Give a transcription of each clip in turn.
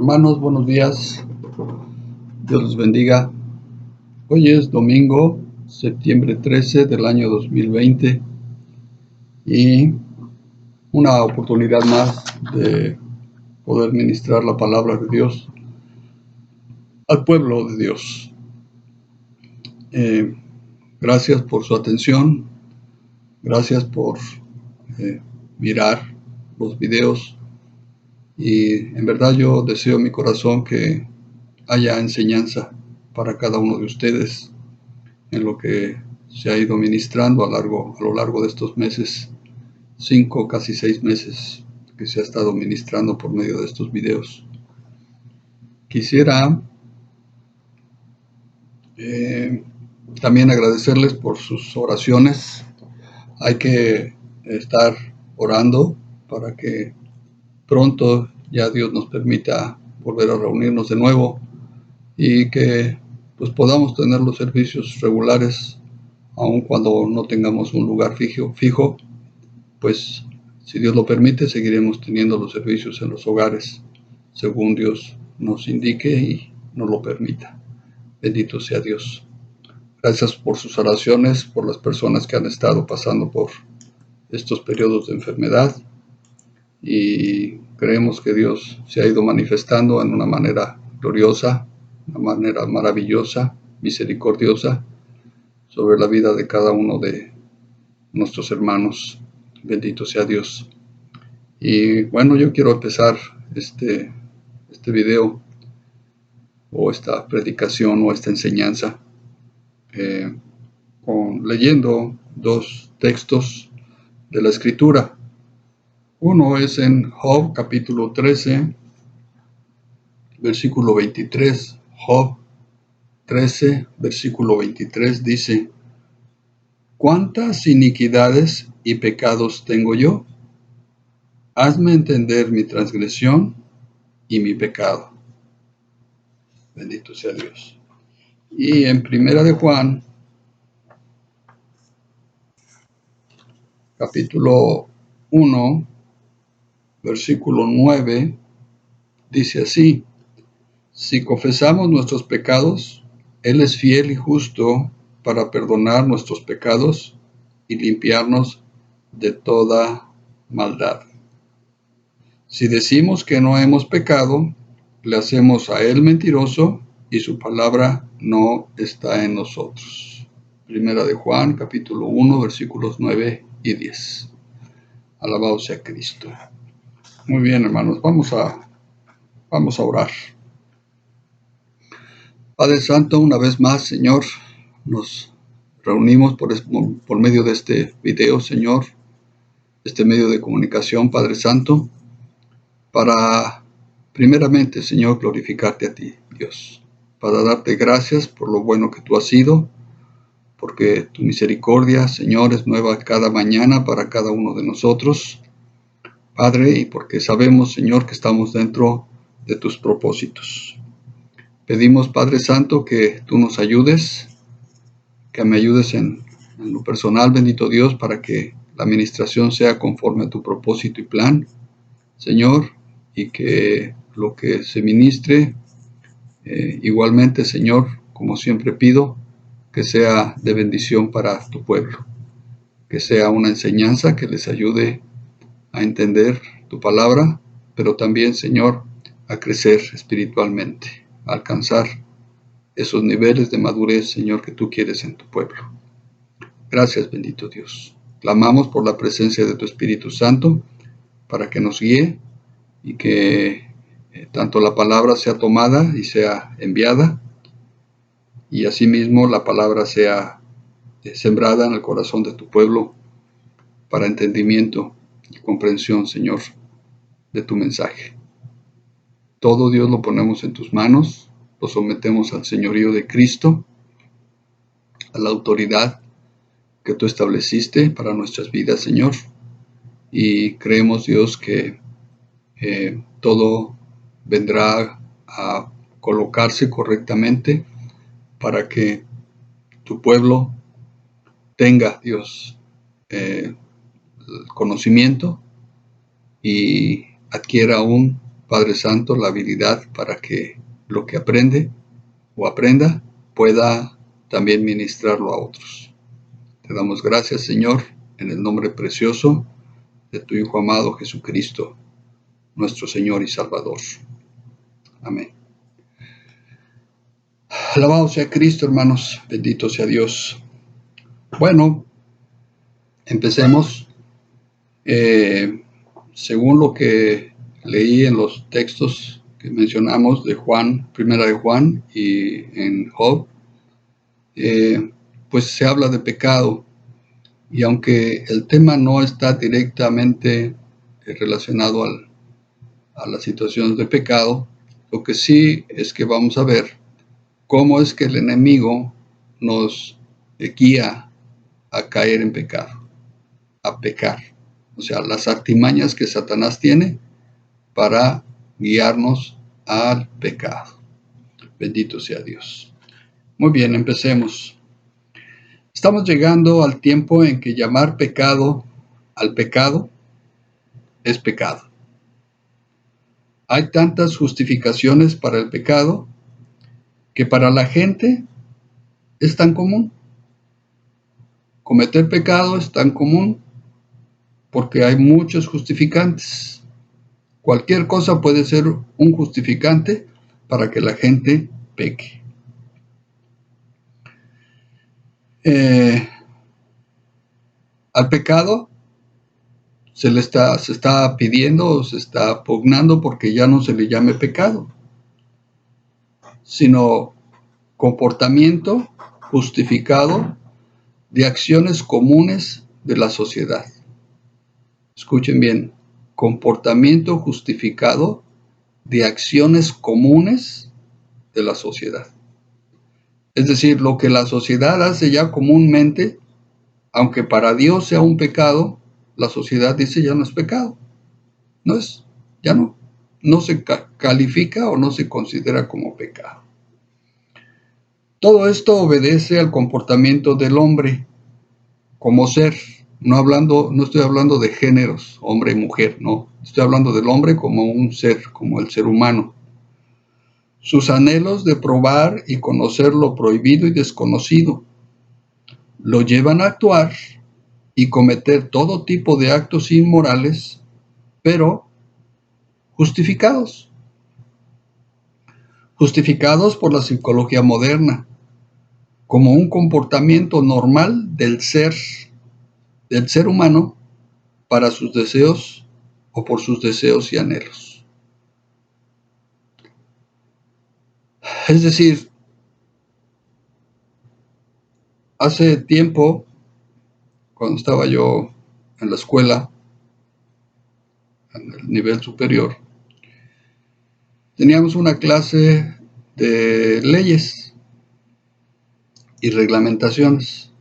Hermanos, buenos días. Dios los bendiga. Hoy es domingo, septiembre 13 del año 2020 y una oportunidad más de poder ministrar la palabra de Dios al pueblo de Dios. Gracias por su atención. Gracias por mirar los videos. Y en verdad yo deseo en mi corazón que haya enseñanza para cada uno de ustedes en lo que se ha ido ministrando a lo largo de estos meses, 5, casi 6 meses que se ha estado ministrando por medio de estos videos. Quisiera también agradecerles por sus oraciones. Hay que estar orando para que pronto ya Dios nos permita volver a reunirnos de nuevo y que pues podamos tener los servicios regulares, aun cuando no tengamos un lugar fijo, pues si Dios lo permite seguiremos teniendo los servicios en los hogares según Dios nos indique y nos lo permita. Bendito sea Dios. Gracias por sus oraciones, por las personas que han estado pasando por estos periodos de enfermedad, y creemos que Dios se ha ido manifestando en una manera gloriosa, una manera maravillosa, misericordiosa, sobre la vida de cada uno de nuestros hermanos. Bendito sea Dios. Y bueno, yo quiero empezar este video o esta predicación o esta enseñanza leyendo dos textos de la Escritura. Uno es en Job capítulo 13, versículo 23. Job 13, versículo 23 dice: ¿cuántas iniquidades y pecados tengo yo? Hazme entender mi transgresión y mi pecado. Bendito sea Dios. Y en Primera de Juan, capítulo 1, versículo 9, dice así: si confesamos nuestros pecados, Él es fiel y justo para perdonar nuestros pecados y limpiarnos de toda maldad. Si decimos que no hemos pecado, le hacemos a Él mentiroso y su palabra no está en nosotros. Primera de Juan, capítulo 1, versículos 9 y 10. Alabado sea Cristo. Muy bien, hermanos, vamos a orar. Padre Santo, una vez más, Señor, nos reunimos por medio de este video, Señor, este medio de comunicación, Padre Santo, para primeramente, Señor, glorificarte a ti, Dios, para darte gracias por lo bueno que tú has sido, porque tu misericordia, Señor, es nueva cada mañana para cada uno de nosotros, Padre, y porque sabemos, Señor, que estamos dentro de tus propósitos. Pedimos, Padre Santo, que tú nos ayudes, que me ayudes en lo personal, bendito Dios, para que la administración sea conforme a tu propósito y plan, Señor, y que lo que se ministre, igualmente, Señor, como siempre pido, que sea de bendición para tu pueblo, que sea una enseñanza que les ayude a entender tu palabra, pero también, Señor, a crecer espiritualmente, a alcanzar esos niveles de madurez, Señor, que tú quieres en tu pueblo. Gracias, bendito Dios. Clamamos por la presencia de tu Espíritu Santo para que nos guíe y que tanto la palabra sea tomada y sea enviada, y asimismo la palabra sea sembrada en el corazón de tu pueblo para entendimiento y comprensión, Señor, de tu mensaje. Todo, Dios, lo ponemos en tus manos, lo sometemos al señorío de Cristo, a la autoridad que tú estableciste para nuestras vidas, Señor, y creemos, Dios, que todo vendrá a colocarse correctamente para que tu pueblo tenga, Dios, el conocimiento y adquiera aún Padre Santo, la habilidad para que lo que aprende o aprenda pueda también ministrarlo a otros. Te damos gracias, Señor, en el nombre precioso de tu Hijo amado Jesucristo, nuestro Señor y Salvador. Amén. Alabado sea Cristo, hermanos. Bendito sea Dios. Bueno, empecemos. Según lo que leí en los textos que mencionamos de Juan, primera de Juan y en Job, pues se habla de pecado. Y aunque el tema no está directamente relacionado a las situaciones de pecado, lo que sí es que vamos a ver cómo es que el enemigo nos guía a caer en pecado, a pecar. O sea, las artimañas que Satanás tiene para guiarnos al pecado. Bendito sea Dios. Muy bien, empecemos. Estamos llegando al tiempo en que llamar pecado al pecado es pecado. Hay tantas justificaciones para el pecado que para la gente es tan común. Cometer pecado es tan común porque hay muchos justificantes. Cualquier cosa puede ser un justificante para que la gente peque. Al pecado se está pidiendo o se está pugnando porque ya no se le llame pecado, sino comportamiento justificado de acciones comunes de la sociedad. Escuchen bien, comportamiento justificado de acciones comunes de la sociedad. Es decir, lo que la sociedad hace ya comúnmente, aunque para Dios sea un pecado, la sociedad dice ya no es pecado. No es, ya no se califica o no se considera como pecado. Todo esto obedece al comportamiento del hombre como ser. No estoy hablando de géneros, hombre y mujer, no. Estoy hablando del hombre como un ser, como el ser humano. Sus anhelos de probar y conocer lo prohibido y desconocido lo llevan a actuar y cometer todo tipo de actos inmorales, pero justificados por la psicología moderna, como un comportamiento normal del ser humano para sus deseos o por sus deseos y anhelos. Es decir, hace tiempo, cuando estaba yo en la escuela, en el nivel superior, teníamos una clase de leyes y reglamentaciones.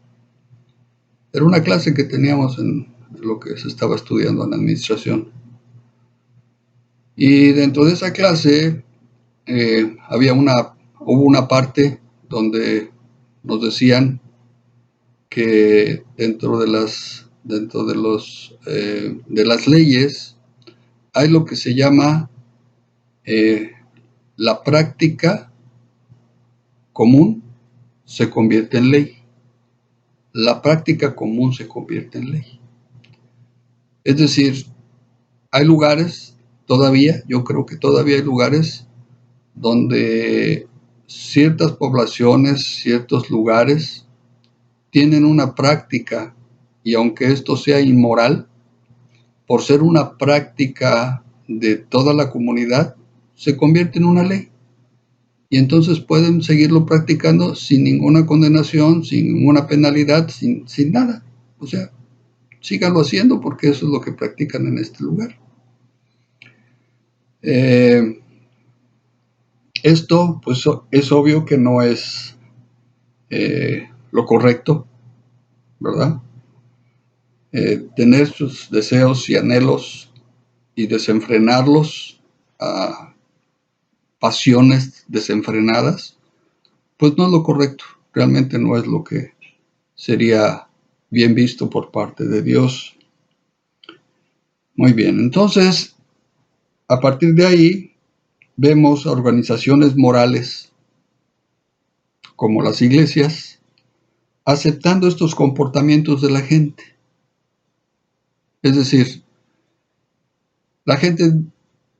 Era una clase que teníamos en lo que se estaba estudiando en administración. Y dentro de esa clase hubo una parte donde nos decían que dentro de las leyes hay lo que se llama la práctica común se convierte en ley. La práctica común se convierte en ley. Es decir, hay lugares todavía, yo creo que todavía hay lugares donde ciertas poblaciones, ciertos lugares tienen una práctica, y aunque esto sea inmoral, por ser una práctica de toda la comunidad, se convierte en una ley. Y entonces pueden seguirlo practicando sin ninguna condenación, sin ninguna penalidad, sin nada. O sea, síganlo haciendo porque eso es lo que practican en este lugar. Esto, pues, es obvio que no es lo correcto, ¿verdad? Tener sus deseos y anhelos y desenfrenarlos a pasiones desenfrenadas, pues no es lo correcto. Realmente no es lo que sería bien visto por parte de Dios. Muy bien, entonces, A partir de ahí, vemos organizaciones morales como las iglesias aceptando estos comportamientos de la gente. Es decir, la gente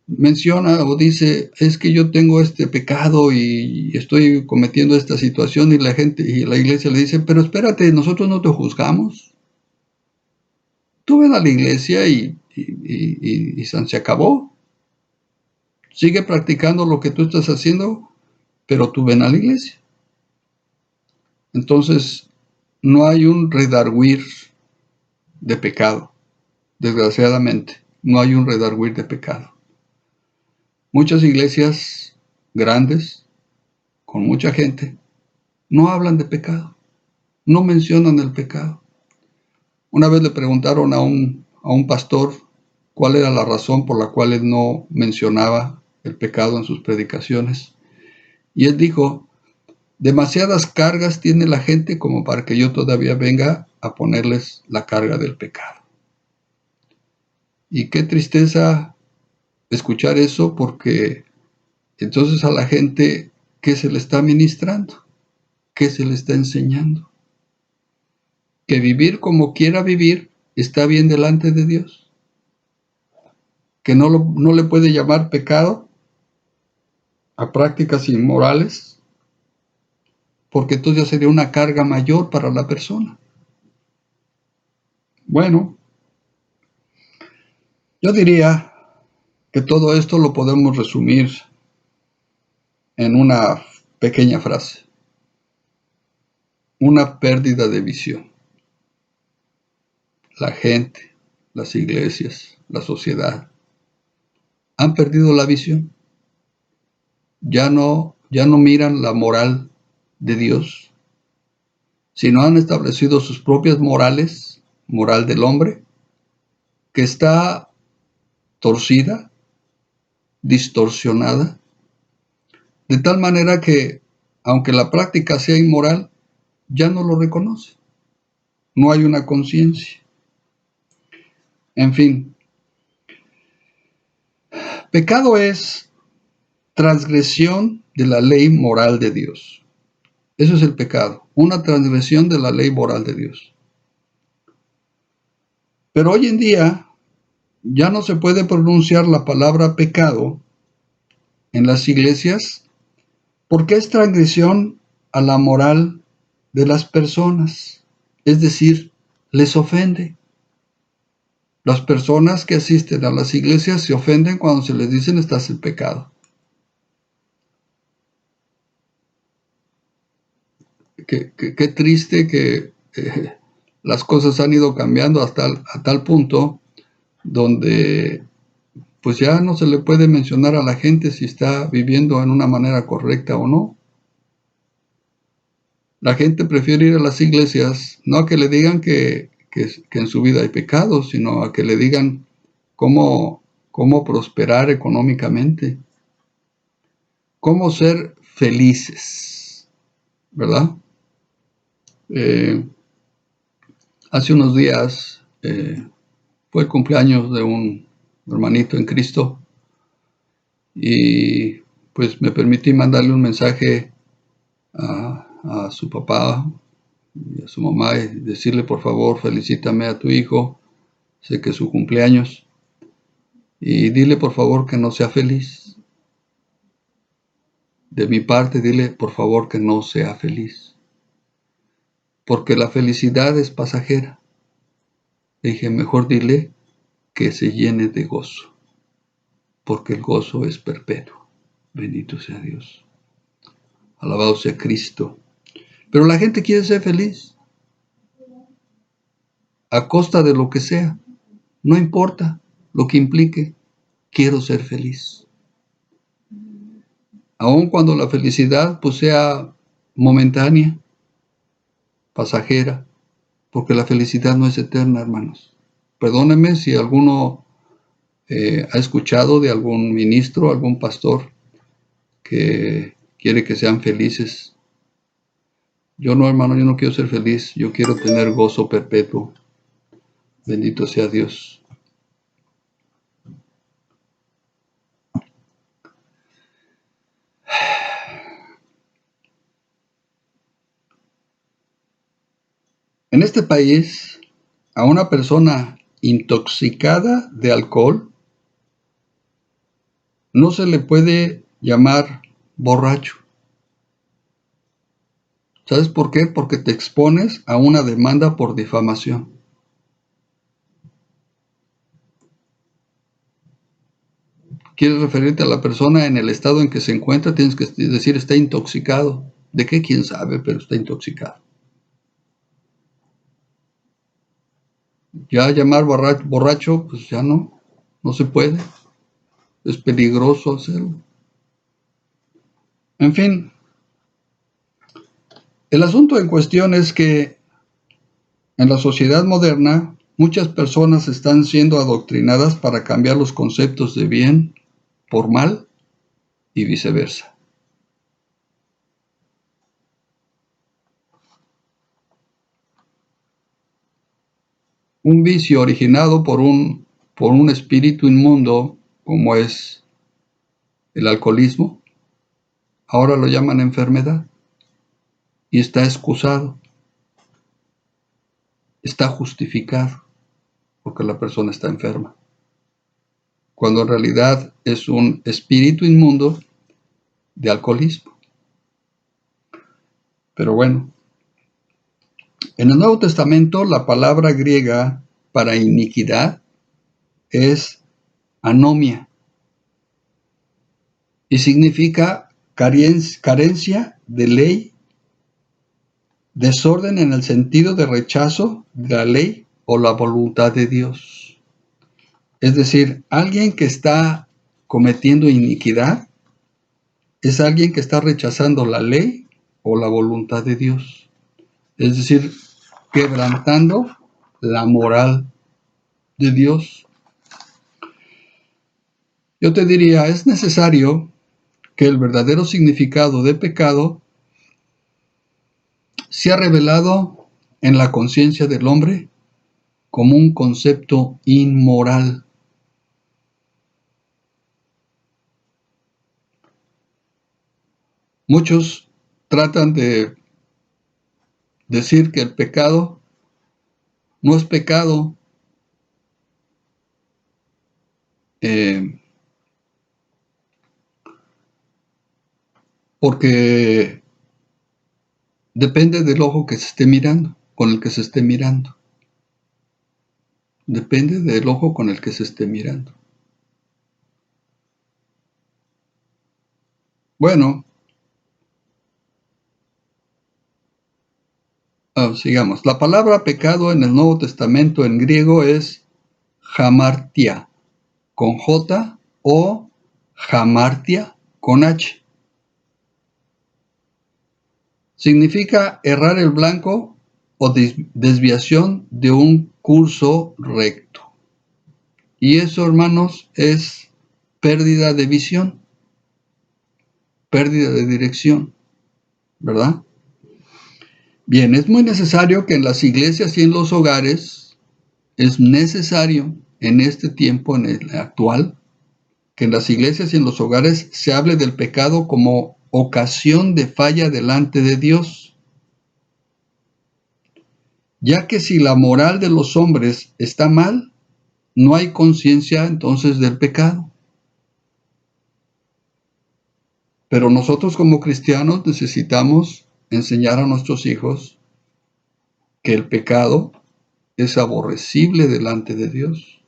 menciona o dice, es que yo tengo este pecado y estoy cometiendo esta situación, y la gente y la iglesia le dice, pero espérate, nosotros no te juzgamos. Tú ven a la iglesia y se acabó. Sigue practicando lo que tú estás haciendo, pero tú ven a la iglesia. Entonces, no hay un redarguir de pecado. Desgraciadamente, no hay un redarguir de pecado. Muchas iglesias grandes, con mucha gente, no hablan de pecado, no mencionan el pecado. Una vez le preguntaron a un pastor cuál era la razón por la cual él no mencionaba el pecado en sus predicaciones. Y él dijo, demasiadas cargas tiene la gente como para que yo todavía venga a ponerles la carga del pecado. Y qué tristeza escuchar eso, porque entonces a la gente, ¿qué se le está ministrando? ¿Qué se le está enseñando? Que vivir como quiera vivir está bien delante de Dios. Que no le puede llamar pecado a prácticas inmorales, porque entonces ya sería una carga mayor para la persona. Bueno, yo diría que todo esto lo podemos resumir en una pequeña frase: una pérdida de visión. La gente, las iglesias, la sociedad han perdido la visión. Ya no miran la moral de Dios, sino han establecido sus propias morales, moral del hombre, que está torcida, distorsionada, de tal manera que, aunque la práctica sea inmoral, ya no lo reconoce. No hay una conciencia. En fin, pecado es transgresión de la ley moral de Dios. Eso es el pecado, una transgresión de la ley moral de Dios. Pero hoy en día ya no se puede pronunciar la palabra pecado en las iglesias porque es transgresión a la moral de las personas, es decir, les ofende. Las personas que asisten a las iglesias se ofenden cuando se les dicen estás en pecado. Qué triste que las cosas han ido cambiando a tal punto donde pues ya no se le puede mencionar a la gente si está viviendo en una manera correcta o no. La gente prefiere ir a las iglesias no a que le digan que en su vida hay pecados, sino a que le digan cómo prosperar económicamente, cómo ser felices, ¿verdad? Hace unos días fue el cumpleaños de un hermanito en Cristo y pues me permití mandarle un mensaje a su papá y a su mamá y decirle, por favor, felicítame a tu hijo, sé que es su cumpleaños, y dile por favor que no sea feliz. De mi parte, dile por favor que no sea feliz, porque la felicidad es pasajera. Le dije, mejor dile que se llene de gozo, porque el gozo es perpetuo. Bendito sea Dios. Alabado sea Cristo. Pero la gente quiere ser feliz, a costa de lo que sea. No importa lo que implique, quiero ser feliz. Aun cuando la felicidad pues sea momentánea, pasajera, porque la felicidad no es eterna, hermanos. Perdónenme si alguno ha escuchado de algún ministro, algún pastor que quiere que sean felices. Yo no, hermano, yo no quiero ser feliz, yo quiero tener gozo perpetuo. Bendito sea Dios. En este país, a una persona intoxicada de alcohol no se le puede llamar borracho. ¿Sabes por qué? Porque te expones a una demanda por difamación. ¿Quieres referirte a la persona en el estado en que se encuentra? Tienes que decir está intoxicado. ¿De qué? ¿Quién sabe? Pero está intoxicado. Ya llamar borracho, pues ya no se puede. Es peligroso hacerlo. En fin, el asunto en cuestión es que en la sociedad moderna muchas personas están siendo adoctrinadas para cambiar los conceptos de bien por mal y viceversa. Un vicio originado por un espíritu inmundo como es el alcoholismo, ahora lo llaman enfermedad y está excusado, está justificado porque la persona está enferma, cuando en realidad es un espíritu inmundo de alcoholismo. Pero bueno, en el Nuevo Testamento la palabra griega para iniquidad es anomia y significa carencia de ley, desorden en el sentido de rechazo de la ley o la voluntad de Dios. Es decir, alguien que está cometiendo iniquidad es alguien que está rechazando la ley o la voluntad de Dios. Es decir, quebrantando la moral de Dios. Yo te diría, es necesario que el verdadero significado de pecado sea revelado en la conciencia del hombre como un concepto inmoral. Muchos tratan de decir que el pecado no es pecado porque depende del ojo que se esté mirando, con el que se esté mirando. Depende del ojo con el que se esté mirando. Bueno, sigamos. La palabra pecado en el Nuevo Testamento en griego es hamartia, con J, o hamartia, con H. Significa errar el blanco o desviación de un curso recto. Y eso, hermanos, es pérdida de visión, pérdida de dirección, ¿verdad? Bien, es muy necesario que en las iglesias y en los hogares, es necesario en este tiempo, en el actual, que en las iglesias y en los hogares se hable del pecado como ocasión de falla delante de Dios, ya que si la moral de los hombres está mal, no hay conciencia entonces del pecado. Pero nosotros como cristianos necesitamos enseñar a nuestros hijos que el pecado es aborrecible delante de Dios,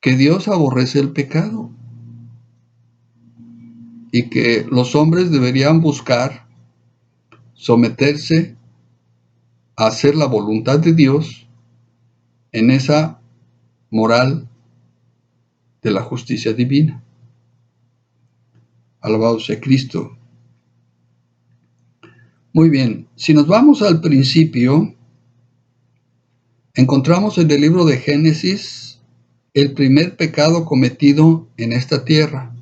que Dios aborrece el pecado y que los hombres deberían buscar someterse a hacer la voluntad de Dios en esa moral de la justicia divina. Alabado sea Cristo. Muy bien, si nos vamos al principio, encontramos en el libro de Génesis el primer pecado cometido en esta tierra.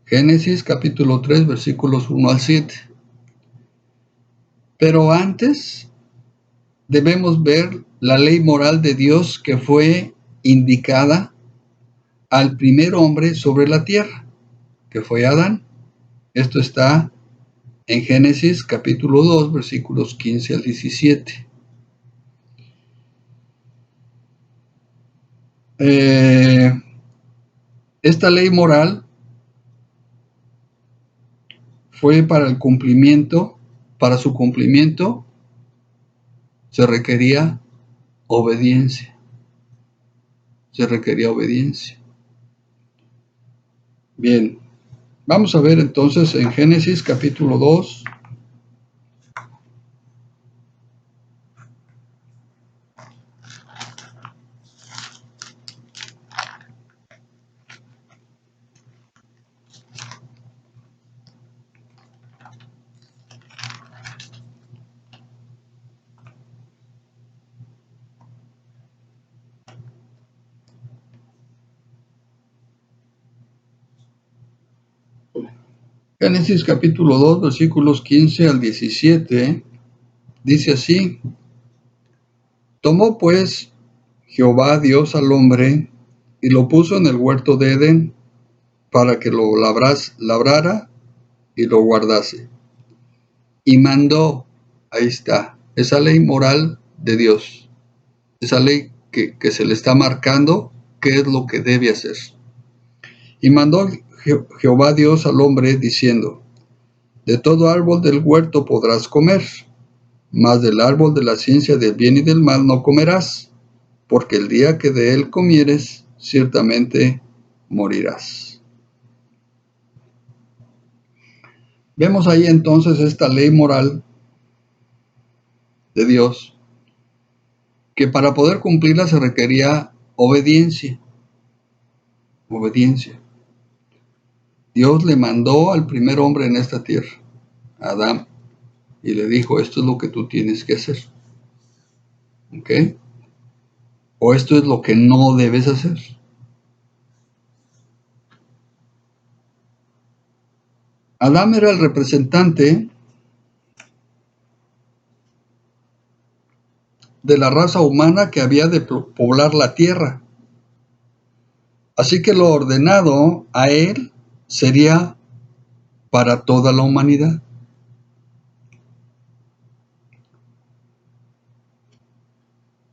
Génesis capítulo 3, versículos 1 al 7. Pero antes debemos ver la ley moral de Dios que fue indicada al primer hombre sobre la tierra, que fue Adán. Esto está en Génesis capítulo 2, versículos 15 al 17. Esta ley moral fue para su cumplimiento se requería obediencia. Bien, vamos a ver entonces en Génesis capítulo 2. Génesis capítulo 2, versículos 15 al 17, dice así: Tomó pues Jehová Dios al hombre y lo puso en el huerto de Edén para que lo labrara y lo guardase. Y mandó, ahí está, esa ley moral de Dios, esa ley que se le está marcando qué es lo que debe hacer. Y mandó Jehová Dios al hombre diciendo: De todo árbol del huerto podrás comer, mas del árbol de la ciencia del bien y del mal no comerás, porque el día que de él comieres, ciertamente morirás. Vemos ahí entonces esta ley moral de Dios, que para poder cumplirla se requería obediencia. Dios le mandó al primer hombre en esta tierra, Adán, y le dijo: esto es lo que tú tienes que hacer. ¿Ok? O esto es lo que no debes hacer. Adán era el representante de la raza humana que había de poblar la tierra. Así que lo ordenado a él sería para toda la humanidad.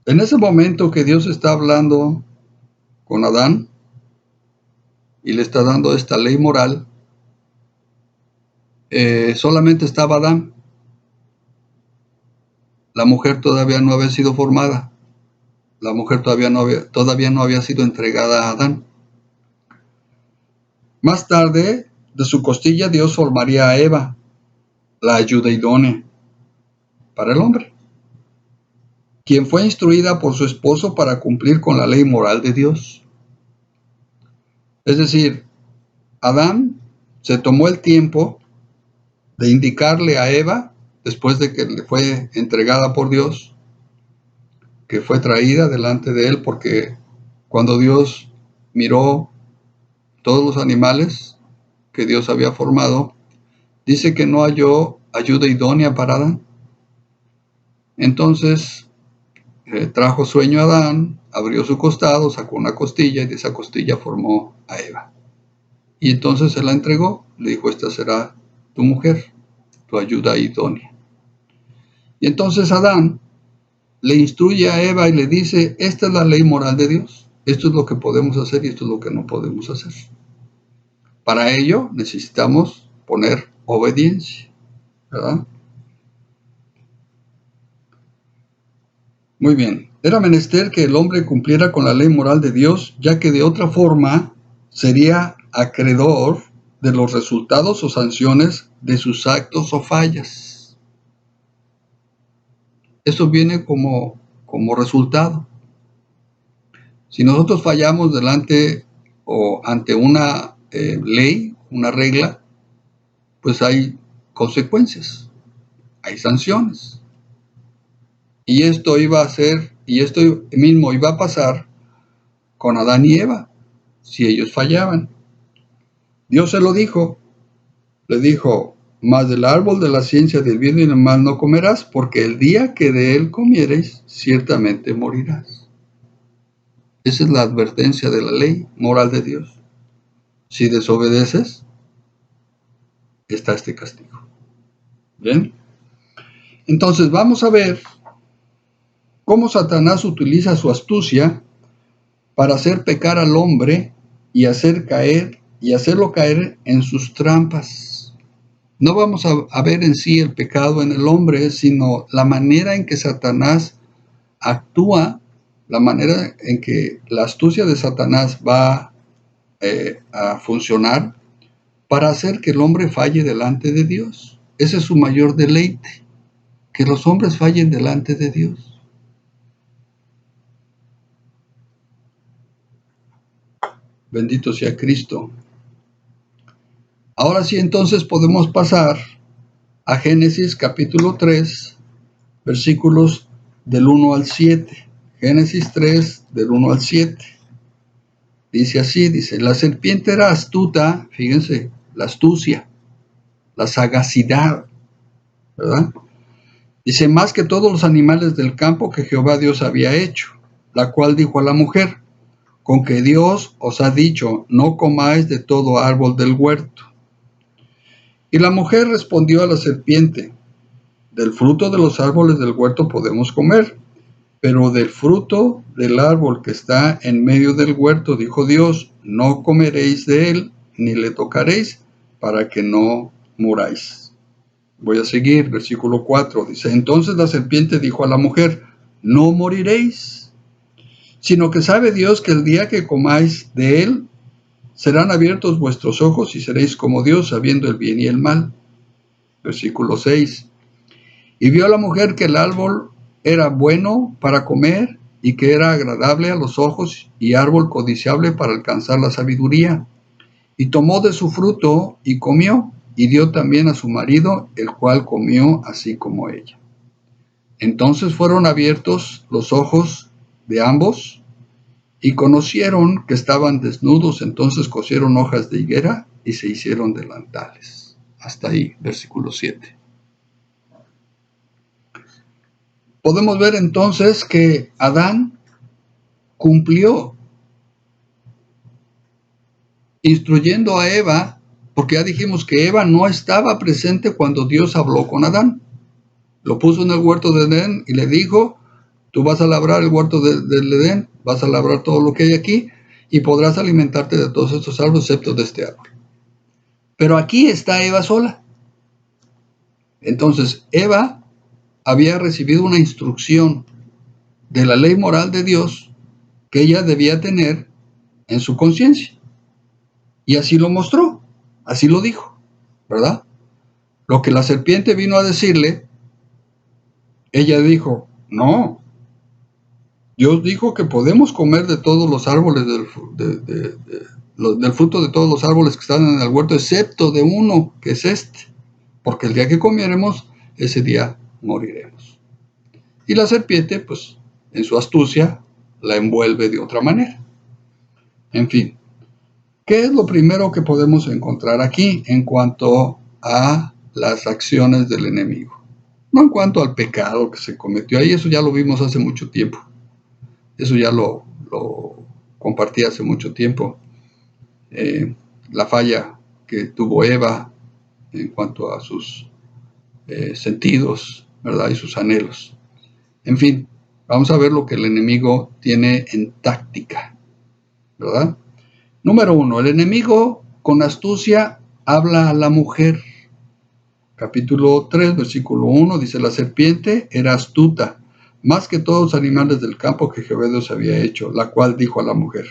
En ese momento que Dios está hablando con Adán y le está dando esta ley moral, solamente estaba Adán. La mujer todavía no había sido formada. La mujer todavía no había sido entregada a Adán. Más tarde, de su costilla, Dios formaría a Eva, la ayuda idónea para el hombre, quien fue instruida por su esposo para cumplir con la ley moral de Dios. Es decir, Adán se tomó el tiempo de indicarle a Eva, después de que le fue entregada por Dios, que fue traída delante de él, porque cuando Dios miró todos los animales que Dios había formado, dice que no halló ayuda idónea para Adán. Entonces trajo sueño a Adán, abrió su costado, sacó una costilla y de esa costilla formó a Eva. Y entonces se la entregó, le dijo: esta será tu mujer, tu ayuda idónea. Y entonces Adán le instruye a Eva y le dice: esta es la ley moral de Dios, esto es lo que podemos hacer y esto es lo que no podemos hacer. Para ello necesitamos poner obediencia, ¿verdad? Muy bien, era menester que el hombre cumpliera con la ley moral de Dios, ya que de otra forma sería acreedor de los resultados o sanciones de sus actos o fallas. Eso viene como resultado. Si nosotros fallamos delante o ante una ley, una regla, pues hay consecuencias, hay sanciones. Y esto mismo iba a pasar con Adán y Eva, si ellos fallaban. Dios se lo dijo, le dijo: mas del árbol de la ciencia del bien y del mal no comerás, porque el día que de él comiereis, ciertamente morirás. Esa es la advertencia de la ley moral de Dios. Si desobedeces, está este castigo. ¿Bien? Entonces vamos a ver cómo Satanás utiliza su astucia para hacer pecar al hombre y hacerlo caer en sus trampas. No vamos a ver en sí el pecado en el hombre, sino la manera en que Satanás actúa, la manera en que la astucia de Satanás va a funcionar para hacer que el hombre falle delante de Dios. Ese es su mayor deleite, que los hombres fallen delante de Dios. Bendito sea Cristo. Ahora sí, entonces podemos pasar a Génesis capítulo 3, versículos del 1 al 7. Génesis 3, del 1 al 7. Dice así, dice, la serpiente era astuta, fíjense, la astucia, la sagacidad, ¿verdad? Dice, más que todos los animales del campo que Jehová Dios había hecho, la cual dijo a la mujer, con que Dios os ha dicho, no comáis de todo árbol del huerto. Y la mujer respondió a la serpiente, del fruto de los árboles del huerto podemos comer, pero del fruto del árbol que está en medio del huerto, dijo Dios, no comeréis de él, ni le tocaréis, para que no muráis. Voy a seguir, versículo 4, dice, entonces la serpiente dijo a la mujer, no moriréis, sino que sabe Dios que el día que comáis de él, serán abiertos vuestros ojos y seréis como Dios, sabiendo el bien y el mal. Versículo 6, y vio la mujer que el árbol era bueno para comer y que era agradable a los ojos y árbol codiciable para alcanzar la sabiduría. Y tomó de su fruto y comió, y dio también a su marido, el cual comió así como ella. Entonces fueron abiertos los ojos de ambos, y conocieron que estaban desnudos, entonces cosieron hojas de higuera y se hicieron delantales. Hasta ahí, versículo 7. Podemos ver entonces que Adán cumplió instruyendo a Eva, porque ya dijimos que Eva no estaba presente cuando Dios habló con Adán. Lo puso en el huerto de Edén y le dijo, tú vas a labrar el huerto del Edén, vas a labrar todo lo que hay aquí y podrás alimentarte de todos estos árboles excepto de este árbol. Pero aquí está Eva sola. Entonces Eva había recibido una instrucción de la ley moral de Dios que ella debía tener en su conciencia. Y así lo mostró, así lo dijo, ¿verdad? Lo que la serpiente vino a decirle, ella dijo, no, Dios dijo que podemos comer de todos los árboles, del fruto de todos los árboles que están en el huerto, excepto de uno, que es este, porque el día que comiéramos, ese día moriremos. Y la serpiente, pues, en su astucia, la envuelve de otra manera. En fin, ¿qué es lo primero que podemos encontrar aquí en cuanto a las acciones del enemigo? No en cuanto al pecado que se cometió ahí, eso ya lo vimos hace mucho tiempo. Eso ya lo compartí hace mucho tiempo. La falla que tuvo Eva en cuanto a sus sentidos, ¿verdad? Y sus anhelos. En fin, vamos a ver lo que el enemigo tiene en táctica, ¿verdad? Número 1, el enemigo con astucia habla a la mujer. Capítulo 3, versículo 1, dice, la serpiente era astuta, más que todos los animales del campo que Jehová Dios había hecho, la cual dijo a la mujer,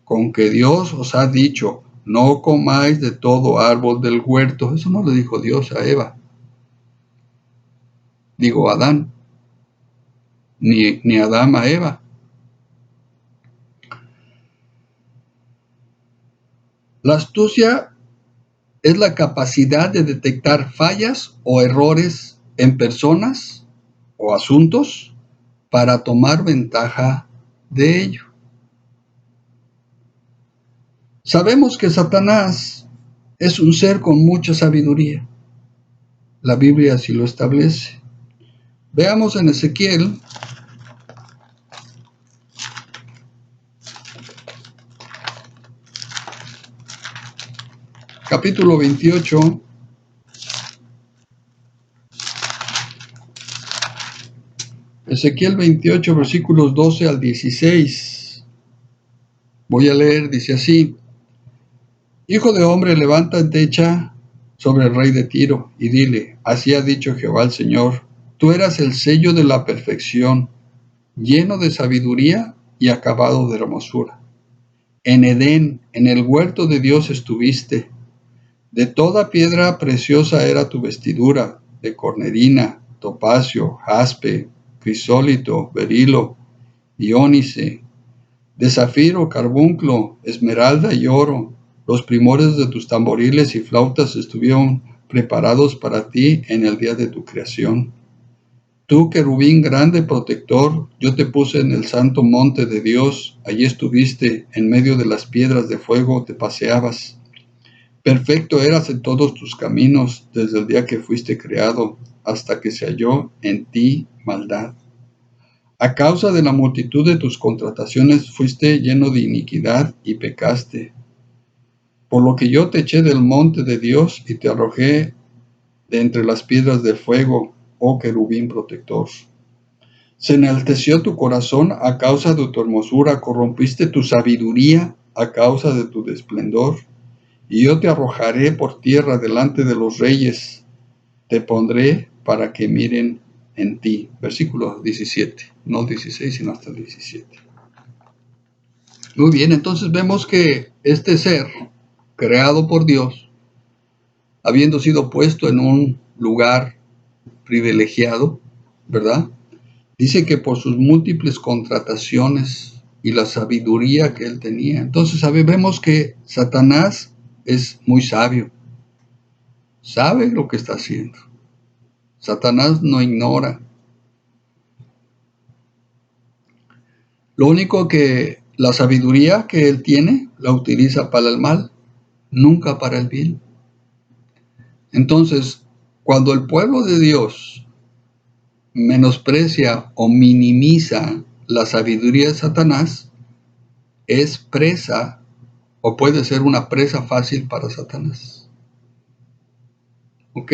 con que Dios os ha dicho, no comáis de todo árbol del huerto. Eso no le dijo Dios a Eva, digo a Adán, ni Adán a Eva. La astucia es la capacidad de detectar fallas o errores en personas o asuntos para tomar ventaja de ello. Sabemos que Satanás es un ser con mucha sabiduría. La Biblia así lo establece. Veamos en Ezequiel, capítulo 28, Ezequiel 28, versículos 12 al 16. Voy a leer, dice así: Hijo de hombre, levántate, echa sobre el rey de Tiro, y dile: así ha dicho Jehová el Señor, tú eras el sello de la perfección, lleno de sabiduría y acabado de hermosura. En Edén, en el huerto de Dios estuviste. De toda piedra preciosa era tu vestidura, de cornerina, topacio, jaspe, crisólito, berilo y ónice, de zafiro, carbunclo, esmeralda y oro. Los primores de tus tamboriles y flautas estuvieron preparados para ti en el día de tu creación. Tú, querubín grande protector, yo te puse en el santo monte de Dios. Allí estuviste, en medio de las piedras de fuego te paseabas. Perfecto eras en todos tus caminos, desde el día que fuiste creado, hasta que se halló en ti maldad. A causa de la multitud de tus contrataciones fuiste lleno de iniquidad y pecaste. Por lo que yo te eché del monte de Dios y te arrojé de entre las piedras de fuego, oh querubín protector. Se enalteció tu corazón a causa de tu hermosura, corrompiste tu sabiduría a causa de tu esplendor. Y yo te arrojaré por tierra delante de los reyes, te pondré para que miren en ti. Versículo 17, no 16, sino hasta el 17. Muy bien, entonces vemos que este ser, creado por Dios, habiendo sido puesto en un lugar privilegiado, ¿verdad? Dice que por sus múltiples contrataciones y la sabiduría que él tenía. Entonces vemos que Satanás es muy sabio, sabe lo que está haciendo. Satanás no ignora. Lo único que la sabiduría que él tiene la utiliza para el mal, nunca para el bien. Entonces, cuando el pueblo de Dios menosprecia o minimiza la sabiduría de Satanás, es presa o puede ser una presa fácil para Satanás. ¿Ok?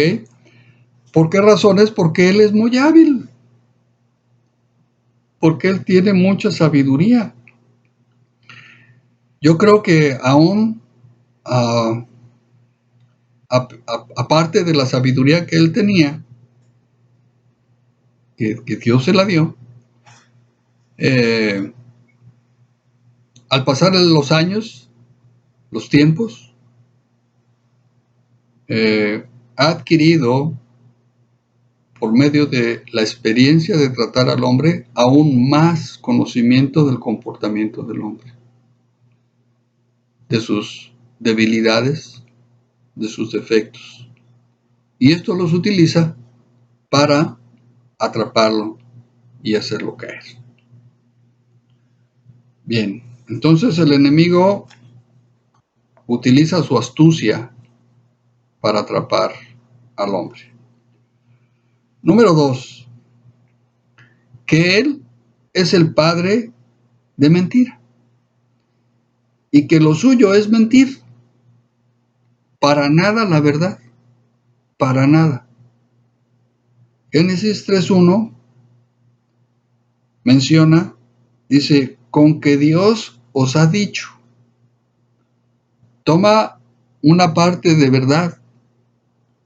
¿Por qué razones? Porque él es muy hábil. Porque él tiene mucha sabiduría. Yo creo que aún aparte de la sabiduría que él tenía, que Dios se la dio, al pasar los años, los tiempos, ha adquirido, por medio de la experiencia de tratar al hombre, aún más conocimiento del comportamiento del hombre, de sus debilidades, de sus defectos. Y esto los utiliza para atraparlo y hacerlo caer. Bien, entonces el enemigo utiliza su astucia para atrapar al hombre. Número 2, que él es el padre de mentira y que lo suyo es mentir. Para nada la verdad, para nada. Génesis 3:1 menciona, dice, con que Dios os ha dicho. Toma una parte de verdad.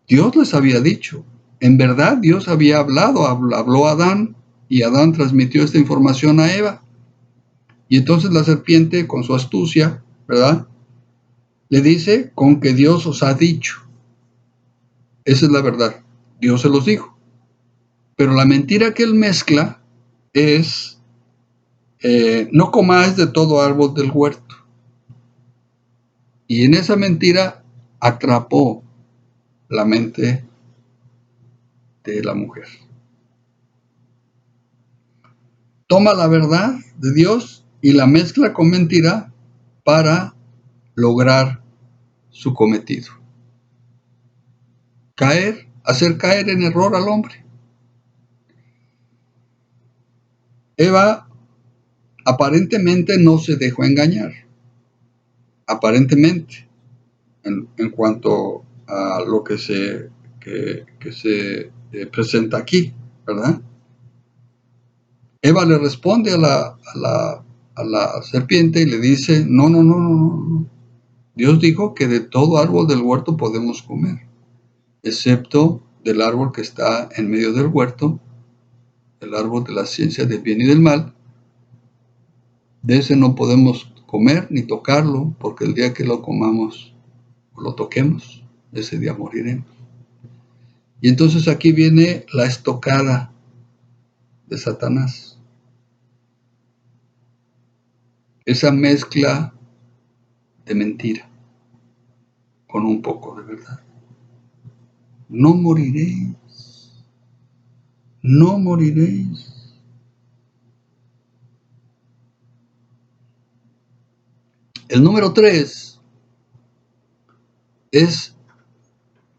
Dios les había dicho. En verdad Dios había hablado, habló a Adán y Adán transmitió esta información a Eva. Y entonces la serpiente, con su astucia, ¿verdad?, le dice, con que Dios os ha dicho. Esa es la verdad. Dios se los dijo. Pero la mentira que él mezcla es, no comáis de todo árbol del huerto. Y en esa mentira atrapó la mente de la mujer. Toma la verdad de Dios y la mezcla con mentira para lograr su cometido. Hacer caer en error al hombre. Eva aparentemente no se dejó engañar. Aparentemente, en cuanto a lo que se presenta aquí, ¿verdad? Eva le responde a la serpiente y le dice, no. Dios dijo que de todo árbol del huerto podemos comer, excepto del árbol que está en medio del huerto, el árbol de la ciencia del bien y del mal. De ese no podemos comer ni tocarlo, porque el día que lo comamos o lo toquemos, ese día moriremos. Y entonces aquí viene la estocada de Satanás. Esa mezcla de mentira con un poco de verdad. No moriréis. No moriréis. El número 3 es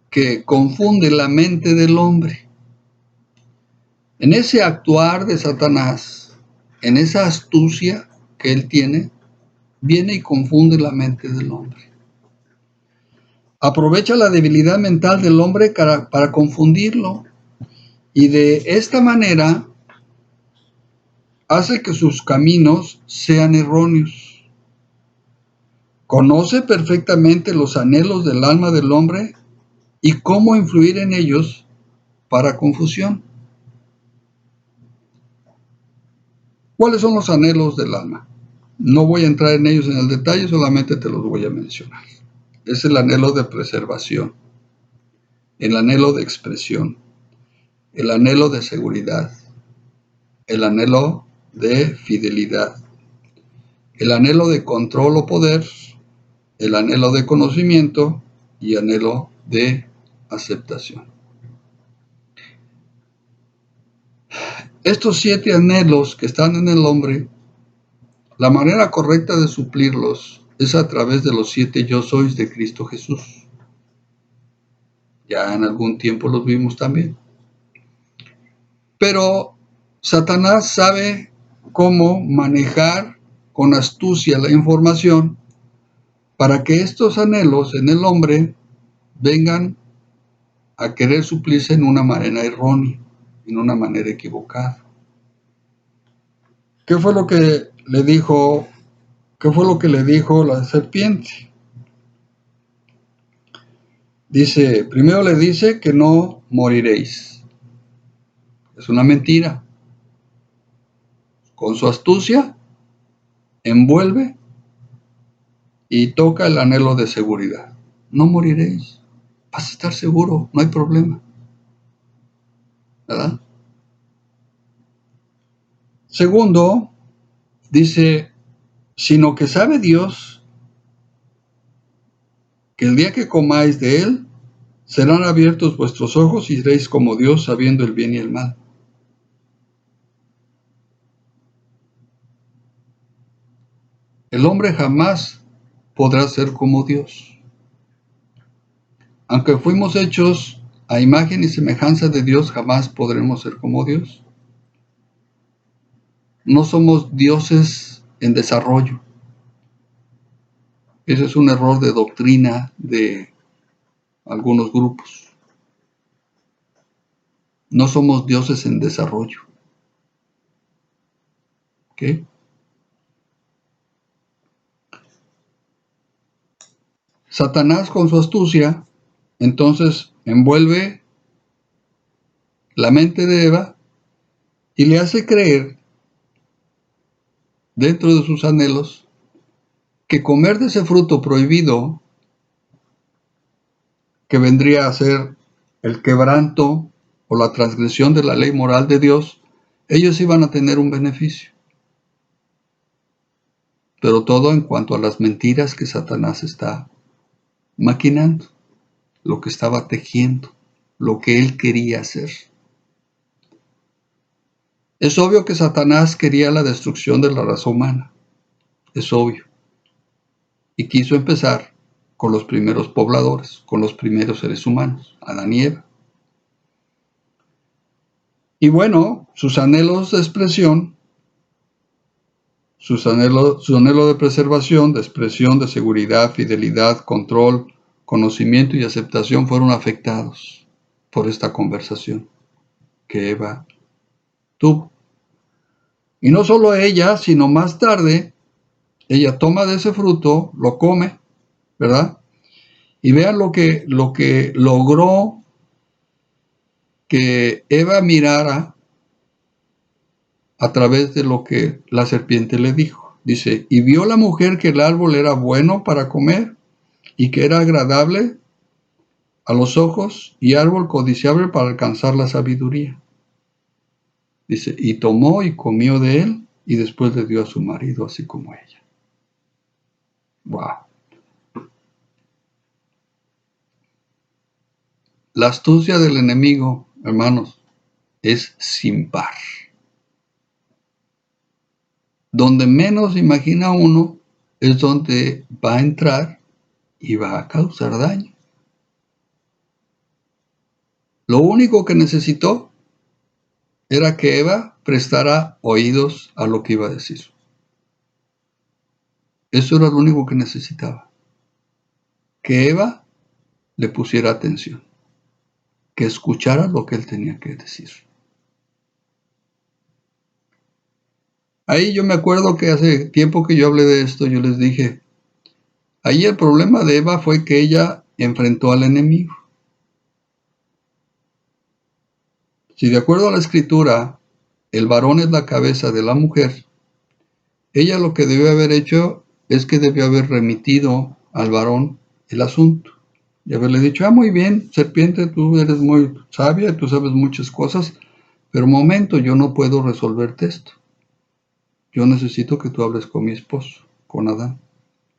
que confunde la mente del hombre. En ese actuar de Satanás, en esa astucia que él tiene, viene y confunde la mente del hombre. Aprovecha la debilidad mental del hombre para confundirlo, y de esta manera hace que sus caminos sean erróneos. Conoce perfectamente los anhelos del alma del hombre y cómo influir en ellos para confusión. ¿Cuáles son los anhelos del alma? No voy a entrar en ellos en el detalle, solamente te los voy a mencionar. Es el anhelo de preservación, el anhelo de expresión, el anhelo de seguridad, el anhelo de fidelidad, el anhelo de control o poder, el anhelo de conocimiento y anhelo de aceptación. Estos 7 anhelos que están en el hombre, la manera correcta de suplirlos es a través de los 7 yo sois de Cristo Jesús. Ya en algún tiempo los vimos también. Pero Satanás sabe cómo manejar con astucia la información para que estos anhelos en el hombre vengan a querer suplirse en una manera errónea, en una manera equivocada. ¿Qué fue lo que le dijo? ¿Qué fue lo que le dijo la serpiente? Dice, primero le dice que no moriréis. Es una mentira. Con su astucia, envuelve y toca el anhelo de seguridad. No moriréis. Vas a estar seguro, no hay problema. ¿Verdad? Segundo, dice, sino que sabe Dios que el día que comáis de él, serán abiertos vuestros ojos y seréis como Dios, sabiendo el bien y el mal. El hombre jamás podrá ser como Dios. Aunque fuimos hechos a imagen y semejanza de Dios, jamás podremos ser como Dios. No somos dioses en desarrollo. Ese es un error de doctrina de algunos grupos. No somos dioses en desarrollo. ¿Ok? Satanás, con su astucia, entonces envuelve la mente de Eva y le hace creer, dentro de sus anhelos, que comer de ese fruto prohibido, que vendría a ser el quebranto o la transgresión de la ley moral de Dios, ellos iban a tener un beneficio. Pero todo en cuanto a las mentiras que Satanás está maquinando, lo que estaba tejiendo, lo que él quería hacer. Es obvio que Satanás quería la destrucción de la raza humana. Es obvio. Y quiso empezar con los primeros pobladores, con los primeros seres humanos, Adán y Eva. Y bueno, sus anhelos de expresión, su anhelo de preservación, de expresión, de seguridad, fidelidad, control, conocimiento y aceptación fueron afectados por esta conversación que Eva tuvo. Y no solo ella, sino más tarde, ella toma de ese fruto, lo come, ¿verdad? Y vean lo que logró que Eva mirara a través de lo que la serpiente le dijo. Dice, y vio la mujer que el árbol era bueno para comer y que era agradable a los ojos y árbol codiciable para alcanzar la sabiduría. Dice, y tomó y comió de él y después le dio a su marido así como ella. Wow. La astucia del enemigo, hermanos, es sin par. Donde menos imagina uno es donde va a entrar y va a causar daño. Lo único que necesitó era que Eva prestara oídos a lo que iba a decir. Eso era lo único que necesitaba. Que Eva le pusiera atención. Que escuchara lo que él tenía que decir. Ahí yo me acuerdo que hace tiempo que yo hablé de esto, yo les dije, ahí el problema de Eva fue que ella enfrentó al enemigo. Si de acuerdo a la escritura, el varón es la cabeza de la mujer, ella lo que debió haber hecho es que debió haber remitido al varón el asunto. Y haberle dicho, muy bien, serpiente, tú eres muy sabia, tú sabes muchas cosas, pero un momento, yo no puedo resolverte esto. Yo necesito que tú hables con mi esposo, con Adán.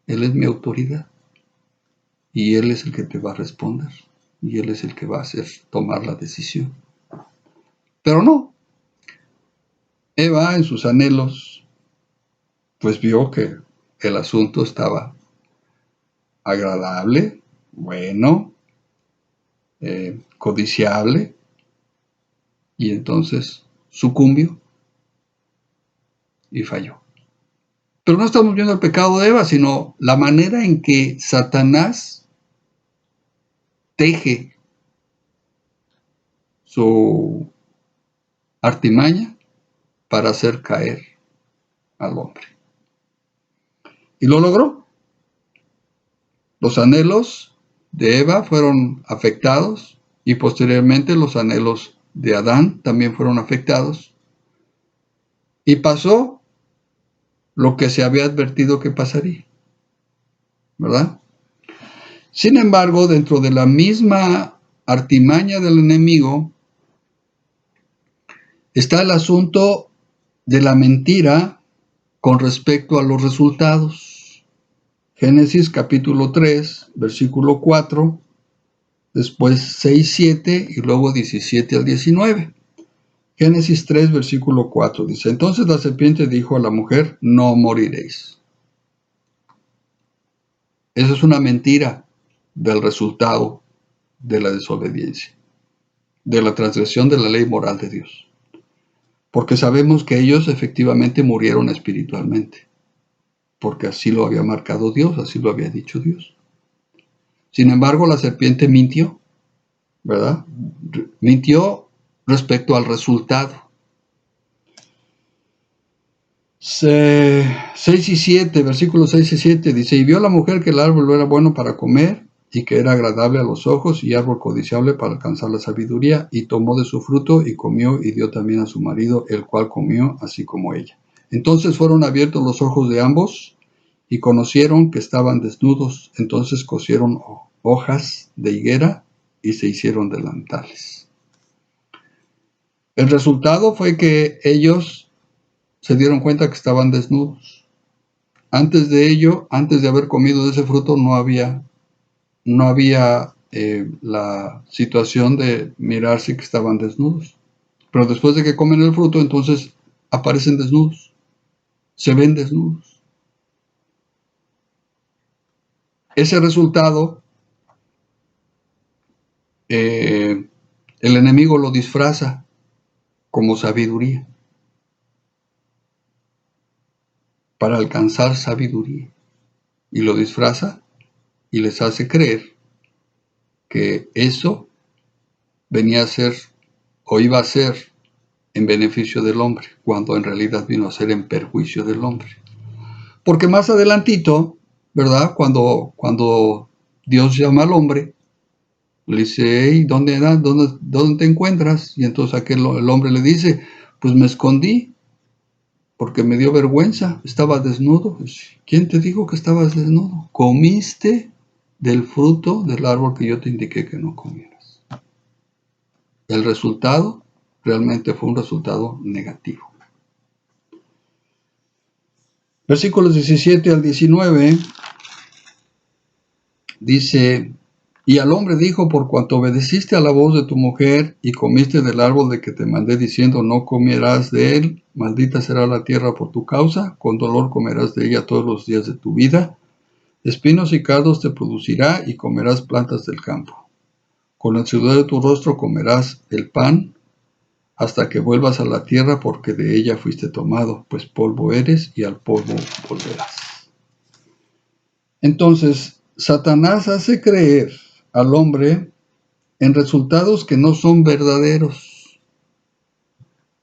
Él es mi autoridad. Y él es el que te va a responder. Y él es el que va a hacer tomar la decisión. Pero no. Eva, en sus anhelos, pues vio que el asunto estaba agradable, bueno, codiciable, y entonces sucumbió y falló. Pero no estamos viendo el pecado de Eva, sino la manera en que Satanás teje su artimaña para hacer caer al hombre. Y lo logró. Los anhelos de Eva fueron afectados y posteriormente los anhelos de Adán también fueron afectados. Y pasó lo que se había advertido que pasaría, ¿verdad? Sin embargo, dentro de la misma artimaña del enemigo está el asunto de la mentira con respecto a los resultados. Génesis capítulo 3, versículo 4, después 6, 7 y luego 17 al 19. Génesis 3, versículo 4 dice, entonces la serpiente dijo a la mujer, no moriréis. Esa es una mentira del resultado de la desobediencia, de la transgresión de la ley moral de Dios. Porque sabemos que ellos efectivamente murieron espiritualmente, porque así lo había marcado Dios, así lo había dicho Dios. Sin embargo, la serpiente mintió, ¿verdad? Mintió respecto al resultado. 6 y 7, versículos 6 y 7 dice, y vio la mujer que el árbol era bueno para comer y que era agradable a los ojos y árbol codiciable para alcanzar la sabiduría, y tomó de su fruto y comió y dio también a su marido, el cual comió así como ella. Entonces fueron abiertos los ojos de ambos y conocieron que estaban desnudos. Entonces cosieron hojas de higuera y se hicieron delantales. El resultado fue que ellos se dieron cuenta que estaban desnudos. Antes de ello, antes de haber comido de ese fruto, no había la situación de mirarse que estaban desnudos. Pero después de que comen el fruto, entonces aparecen desnudos, se ven desnudos. Ese resultado, el enemigo lo disfraza como sabiduría, para alcanzar sabiduría, y lo disfraza y les hace creer que eso venía a ser o iba a ser en beneficio del hombre, cuando en realidad vino a ser en perjuicio del hombre. Porque más adelantito, ¿verdad? Cuando Dios llama al hombre, le dice, hey, ¿dónde te encuentras? Y entonces el hombre le dice, pues me escondí porque me dio vergüenza, estaba desnudo. ¿Quién te dijo que estabas desnudo? Comiste del fruto del árbol que yo te indiqué que no comieras. El resultado realmente fue un resultado negativo. Versículos 17 al 19 dice, y al hombre dijo, por cuanto obedeciste a la voz de tu mujer y comiste del árbol de que te mandé diciendo, no comerás de él, maldita será la tierra por tu causa, con dolor comerás de ella todos los días de tu vida, espinos y cardos te producirá y comerás plantas del campo. Con el sudor de tu rostro comerás el pan hasta que vuelvas a la tierra, porque de ella fuiste tomado, pues polvo eres y al polvo volverás. Entonces, Satanás hace creer al hombre en resultados que no son verdaderos,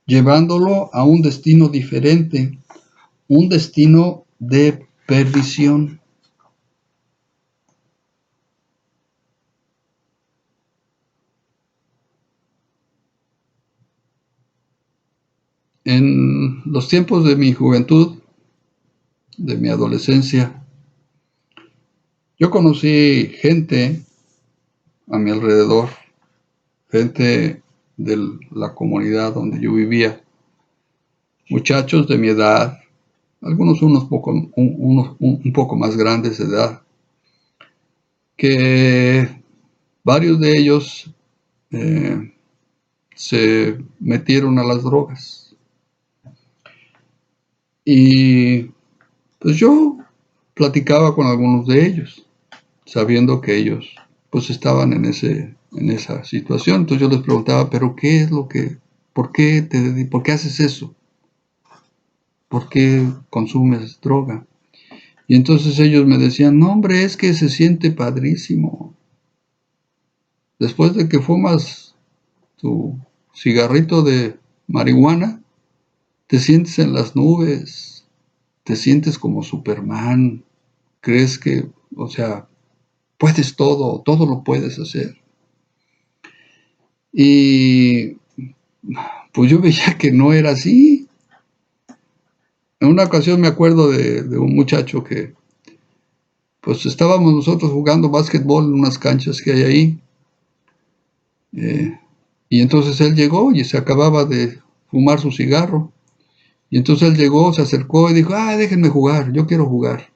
llevándolo a un destino diferente, un destino de perdición. En los tiempos de mi juventud, de mi adolescencia, yo conocí gente a mi alrededor, gente de la comunidad donde yo vivía, muchachos de mi edad, algunos un poco más grandes de edad, que varios de ellos se metieron a las drogas. Y pues yo platicaba con algunos de ellos, sabiendo que ellos pues estaban en esa situación. Entonces yo les preguntaba, pero ¿qué es lo que, por qué haces eso? ¿Por qué consumes droga? Y entonces ellos me decían, no hombre, es que se siente padrísimo. Después de que fumas tu cigarrito de marihuana, te sientes en las nubes, te sientes como Superman, crees que, o sea, puedes todo lo puedes hacer. Y pues yo veía que no era así. En una ocasión me acuerdo de un muchacho que, pues estábamos nosotros jugando básquetbol en unas canchas que hay ahí. Y entonces él llegó y se acababa de fumar su cigarro. Y entonces él llegó, se acercó y dijo, déjenme jugar, yo quiero jugar.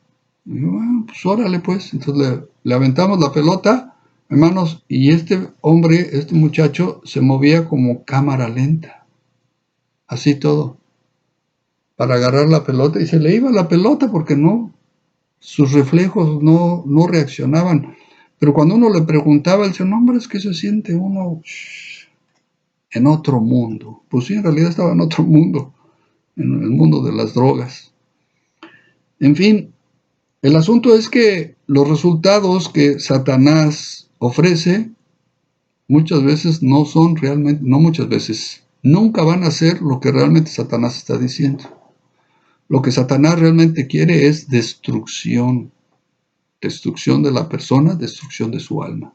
Y yo, pues órale pues. Entonces le aventamos la pelota, hermanos, y este hombre, este muchacho, se movía como cámara lenta. Así todo. Para agarrar la pelota y se le iba la pelota porque no, sus reflejos no reaccionaban. Pero cuando uno le preguntaba, él decía, no hombre, es que se siente uno en otro mundo. Pues sí, en realidad estaba en otro mundo, en el mundo de las drogas. En fin, el asunto es que los resultados que Satanás ofrece muchas veces no son realmente, no muchas veces, nunca van a ser lo que realmente Satanás está diciendo. Lo que Satanás realmente quiere es destrucción. Destrucción de la persona, destrucción de su alma.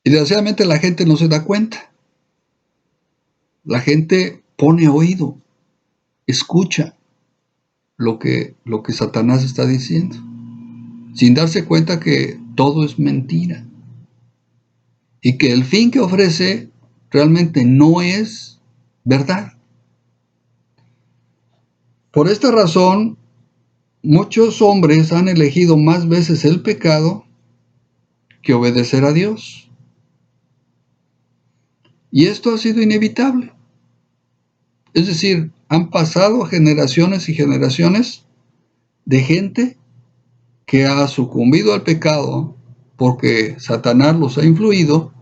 Y desgraciadamente la gente no se da cuenta. La gente pone oído, escucha lo que Satanás está diciendo, sin darse cuenta que todo es mentira y que el fin que ofrece realmente no es verdad. Por esta razón, muchos hombres han elegido más veces el pecado que obedecer a Dios. Y esto ha sido inevitable. Es decir, han pasado generaciones y generaciones de gente que ha sucumbido al pecado porque Satanás los ha influido,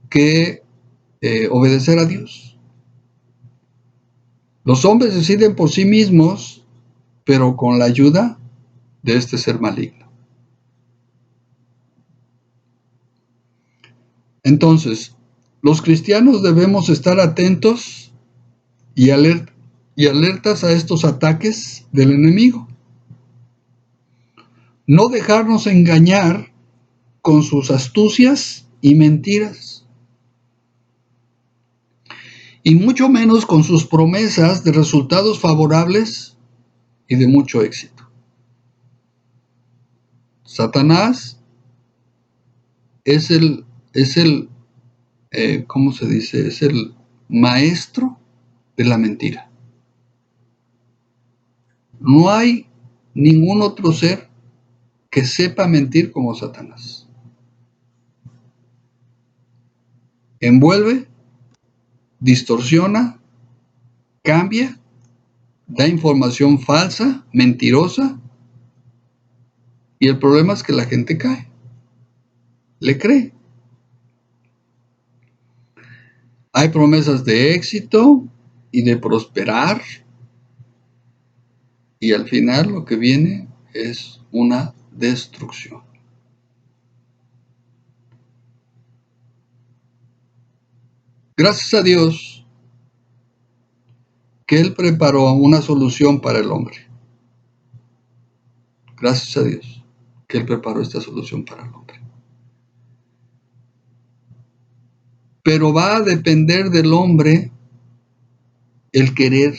que obedecer a Dios. Los hombres deciden por sí mismos, pero con la ayuda de este ser maligno. Entonces, los cristianos debemos estar atentos y alertas a estos ataques del enemigo. No dejarnos engañar con sus astucias y mentiras, y mucho menos con sus promesas de resultados favorables y de mucho éxito. Satanás es el ¿cómo se dice? Es el maestro de la mentira. No hay ningún otro ser que sepa mentir como Satanás. Envuelve, distorsiona, cambia, da información falsa, mentirosa, y el problema es que la gente cae, le cree. Hay promesas de éxito y de prosperar, y al final lo que viene es una destrucción. Gracias a Dios que Él preparó una solución para el hombre. Gracias a Dios que Él preparó esta solución para el hombre. Pero va a depender del hombre el querer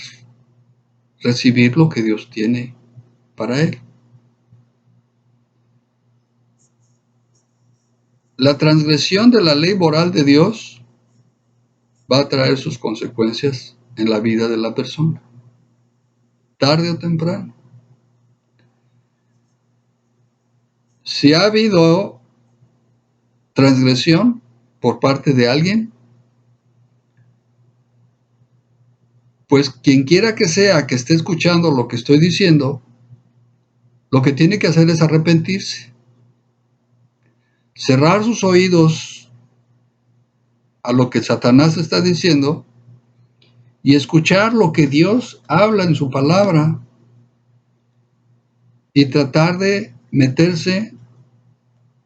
recibir lo que Dios tiene para él. La transgresión de la ley moral de Dios va a traer sus consecuencias en la vida de la persona, tarde o temprano. Si ha habido transgresión por parte de alguien, pues quien quiera que sea que esté escuchando lo que estoy diciendo, lo que tiene que hacer es arrepentirse, cerrar sus oídos a lo que Satanás está diciendo y escuchar lo que Dios habla en su palabra y tratar de meterse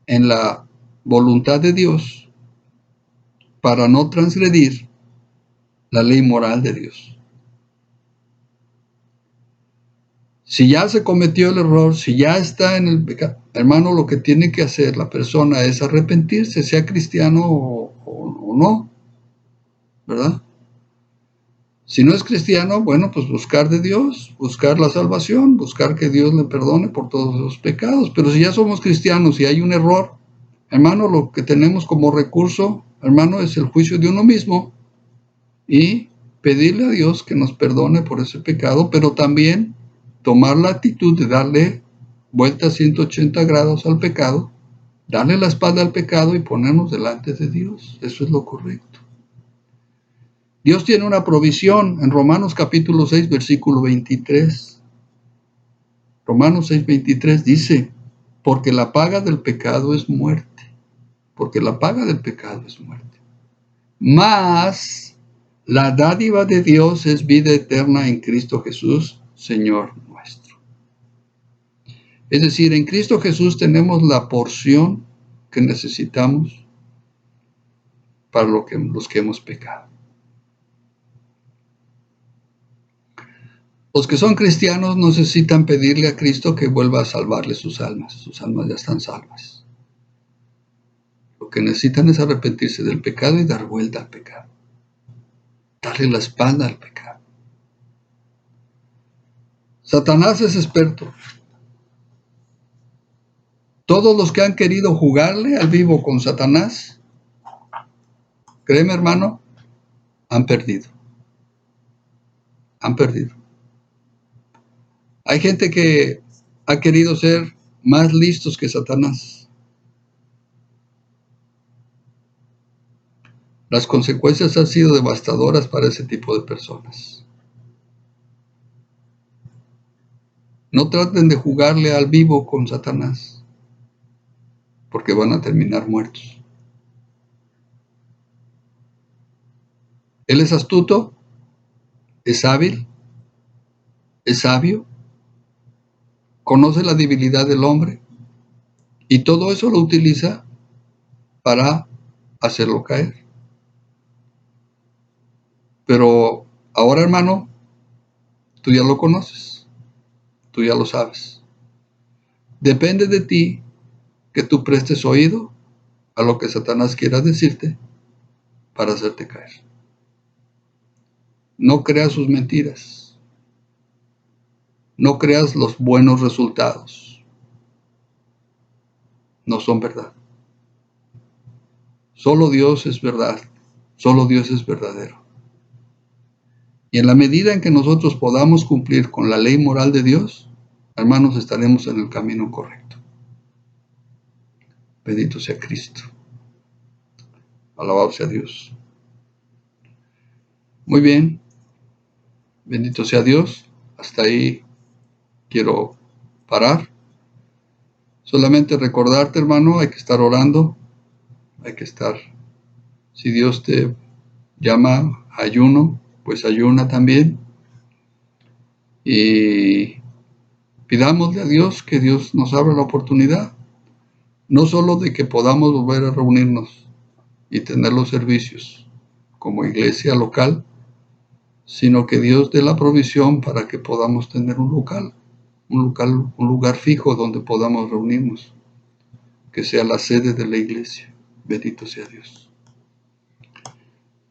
en la voluntad de Dios para no transgredir la ley moral de Dios. Si ya se cometió el error, si ya está en el pecado, hermano, lo que tiene que hacer la persona es arrepentirse, sea cristiano o no, ¿verdad? Si no es cristiano, bueno, pues buscar de Dios, buscar la salvación, buscar que Dios le perdone por todos los pecados. Pero si ya somos cristianos y hay un error, hermano, lo que tenemos como recurso, hermano, es el juicio de uno mismo y pedirle a Dios que nos perdone por ese pecado, pero también tomar la actitud de darle vuelta 180 grados al pecado, darle la espalda al pecado y ponernos delante de Dios. Eso es lo correcto. Dios tiene una provisión en Romanos capítulo 6, versículo 23. Romanos 6, 23 dice, porque la paga del pecado es muerte. Porque la paga del pecado es muerte. Mas la dádiva de Dios es vida eterna en Cristo Jesús, Señor nuestro. Es decir, en Cristo Jesús tenemos la porción que necesitamos para los que hemos pecado. Los que son cristianos necesitan pedirle a Cristo que vuelva a salvarles sus almas ya están salvas. Lo que necesitan es arrepentirse del pecado y dar vuelta al pecado, darle la espalda al pecado. Satanás es experto. Todos los que han querido jugarle al vivo con Satanás, créeme hermano, han perdido. Han perdido. Hay gente que ha querido ser más listos que Satanás. Las consecuencias han sido devastadoras para ese tipo de personas. No traten de jugarle al vivo con Satanás, porque van a terminar muertos. Él es astuto, es hábil, es sabio, conoce la debilidad del hombre y todo eso lo utiliza para hacerlo caer. Pero ahora, hermano, tú ya lo conoces, tú ya lo sabes. Depende de ti que tú prestes oído a lo que Satanás quiera decirte para hacerte caer. No creas sus mentiras. No creas los buenos resultados. No son verdad. Solo Dios es verdad. Solo Dios es verdadero. Y en la medida en que nosotros podamos cumplir con la ley moral de Dios, hermanos, estaremos en el camino correcto. Bendito sea Cristo. Alabado sea Dios. Muy bien. Bendito sea Dios. Hasta ahí quiero parar. Solamente recordarte, hermano, hay que estar orando. Hay que estar. Si Dios te llama a ayuno, pues ayuna también. Y pidámosle a Dios que Dios nos abra la oportunidad. No solo de que podamos volver a reunirnos y tener los servicios como iglesia local, sino que Dios dé la provisión para que podamos tener un lugar fijo donde podamos reunirnos, que sea la sede de la iglesia. Bendito sea Dios.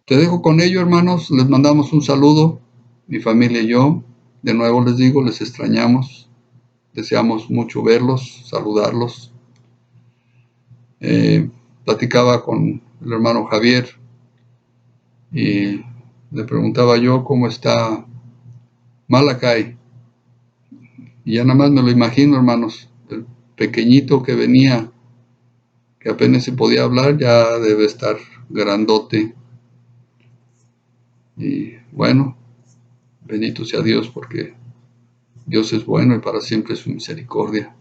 Te dejo con ello, hermanos. Les mandamos un saludo, mi familia y yo. De nuevo les digo, les extrañamos. Deseamos mucho verlos, saludarlos. Platicaba con el hermano Javier y le preguntaba yo cómo está Malacay. Y ya nada más me lo imagino, hermanos. El pequeñito que venía, que apenas se podía hablar, ya debe estar grandote. Y bueno, bendito sea Dios, porque Dios es bueno y para siempre es su misericordia.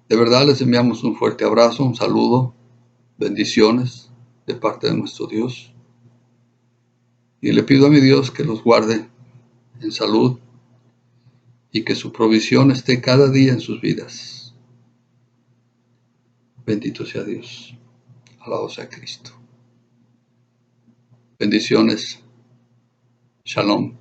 De verdad les enviamos un fuerte abrazo, un saludo, bendiciones de parte de nuestro Dios. Y le pido a mi Dios que los guarde en salud y que su provisión esté cada día en sus vidas. Bendito sea Dios. Alabado sea Cristo. Bendiciones. Shalom.